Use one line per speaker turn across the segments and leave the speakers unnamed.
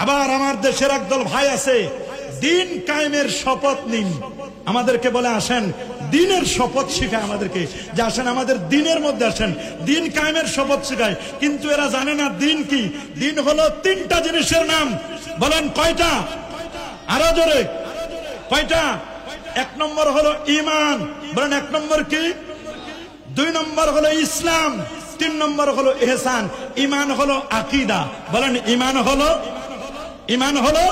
আবার আমার দেশের একদল ভাই আছে, দিন কায়েমের শপথ নিন, আমাদেরকে বলে আসেন দিনের শপথ শিখায় আমাদেরকে, যে আসেন আমাদের দিনের মধ্যে আসেন, দিন কায়েমের শপথ শিখায়। কিন্তু এরা জানে না দিন কি। দিন হলো তিনটা জিনিসের নাম। বলেন কয়টা? আরো জোরে কয়টা? এক নম্বর হলো ঈমান। বলেন এক নম্বর কি? দুই নম্বর হলো ইসলাম, তিন নম্বর হলো ইহসান। ঈমান হলো আকীদা। বলেন ঈমান হলো, ঈমান হলো,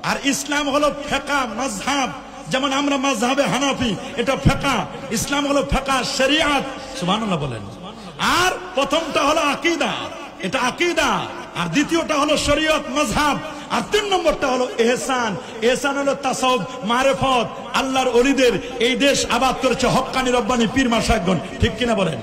আর ইসলাম হলো ফিকহ মাযহাব। যেমন আমরা মাযহাবে হানাফি, এটা ফিকহ। ইসলাম হলো ফিকহ শরিয়াত। সুবহানাল্লাহ বলেন। আর প্রথমটা হলো আকীদা, এটা আকীদা। আর দ্বিতীয়টা হলো শরিয়ত মাযহাব। আর তিন নম্বরটা হলো ইহসান। ইহসান হলো তাসাউফ মারিফত। আল্লাহর ওলিদের এই দেশ আবাদ করেছে হক্কানি রব্বানি পীর মাশায়েখগণ। ঠিক কিনা বলেন?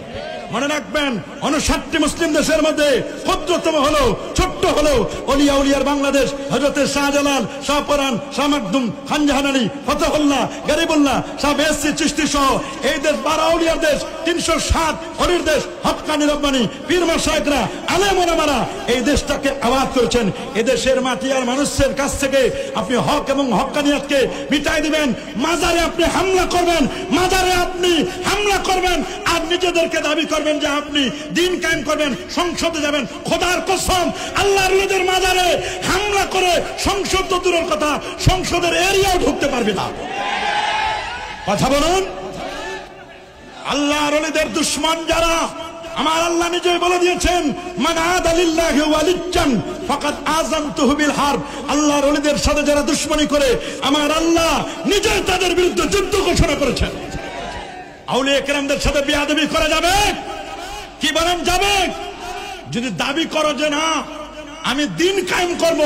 মনে রাখবেন 59টি মুসলিম দেশের মধ্যে ক্ষুদ্রতম হলো, ছোট্ট হলো ওলিয়া উলিয়ার বাংলাদেশ। হযরত শাহজালাল, শাহ পরান, শাহ মাকদুম, খান জাহান আলী, ফতহুল্লাহ, গরিবুল্লাহ, শাহ বেহেশতি চিশতি সহ এই দেশ 12 উলিয়ার দেশ, 307 অলির দেশ। হক্কানি রব্বানি পীর মাশায়েখরা আলেম ওলামারা এই দেশটাকে আবাদ করেছেন। এদেশের মাটি আর মানুষের কাছ থেকে আপনি হক এবং হক্কানিয়াতকে মিটাই দিবেন। মাজারে আপনি হামলা করবেন, মাজারে আপনি হামলা করবেন, আর নিজেদেরকে দাবি করবেন যে আপনি দিন কায়েম করবেন, সংসদে যাবেন। খোদার কসম, আল্লাহর ওলিদের মাজারে হামলা করে সংসদ তো দূরের কথা, সংসদের এরিয়াও ঢুকতে পারবে না। কথা বলুন। আল্লাহর ওলিদের দুশমন যারা, আমার আল্লাহ নিজেই বলে দিয়েছেন, মান আদা লিল্লাহি ওয়ালিয়ান ফাকাদ আযানতুহু বিল হারব। আল্লাহর ওলিদের সাথে যারা দুশমনি করে, আমার আল্লাহ নিজেই তাদের বিরুদ্ধে যুদ্ধ ঘোষণা করেছেন। আউলিয়া কেরামদের সাথে বেয়াদবি করা যাবে? কি বলেন যাবে? যদি দাবি করো যে না আমি দিন কায়েম করব,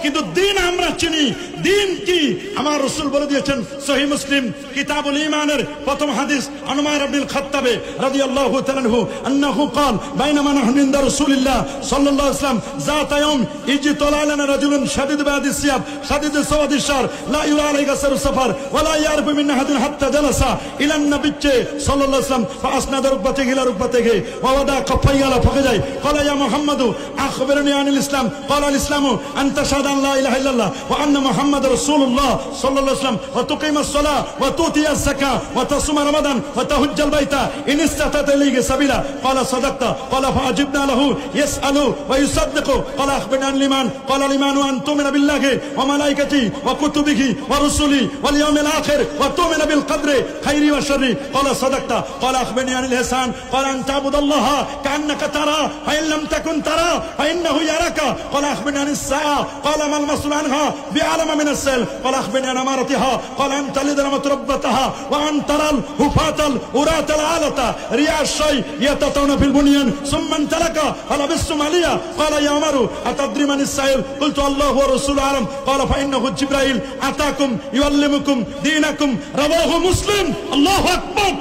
কিন্তু দিন আমরা চিনি, দিন কি আমার রাসূল বলে দিয়েছেন সহিহ মুসলিম কিতাবুল ঈমানের প্রথম হাদিস, উমর ইবনে খাত্তাব রাদিয়াল্লাহু তাআলা আনহু আন্নাহু قال بينما نحن عند رسول الله صلى الله عليه وسلم ذات يوم اجتلى لنا رجل شديد بياض الثياب شديد سواد الشعر لا يرى عليه اثر السفر ولا يعرف من احد حتى جلس الى النبي صلى الله عليه وسلم فاسند ركبته الى ركبته ووضع كفيه على فخذيه قال يا محمد اخبرني عن الاسلام قال الاسلام ان تشهد ان لا اله الا الله وان محمد رسول الله صلى الله عليه وسلم وتقيم الصلاه وتؤتي الزكاه وتصوم رمضان وتحج البيت ان استطعت اليه سبيلا قال صدقت قال فاجبنا له يسال ويصدق قال اخبرنا عن الايمان قال الايمان ان تؤمن بالله وملائكته وكتبه ورسله واليوم الاخر وتؤمن بالقدر خيره وشره قال صدقت قال اخبرني عن الاحسان قال ان تعبد الله كانك تراه فان لم تكن تراه فانه يراك قال اخبرني عن الساعه قال ما المسؤول عنها بعلم من السائل قال اخبرني عن امارتها قال ان تلد ربتها وان ترى الحفاة العراة العالة رياء الشيء يتطاولون في البنيان ثم انطلق فلبثتم عليا قال يا عمر اتدري من السائل قلت الله ورسوله اعلم قال فانه جبرائيل اتاكم يعلمكم دينكم رواه مسلم. الله اكبر.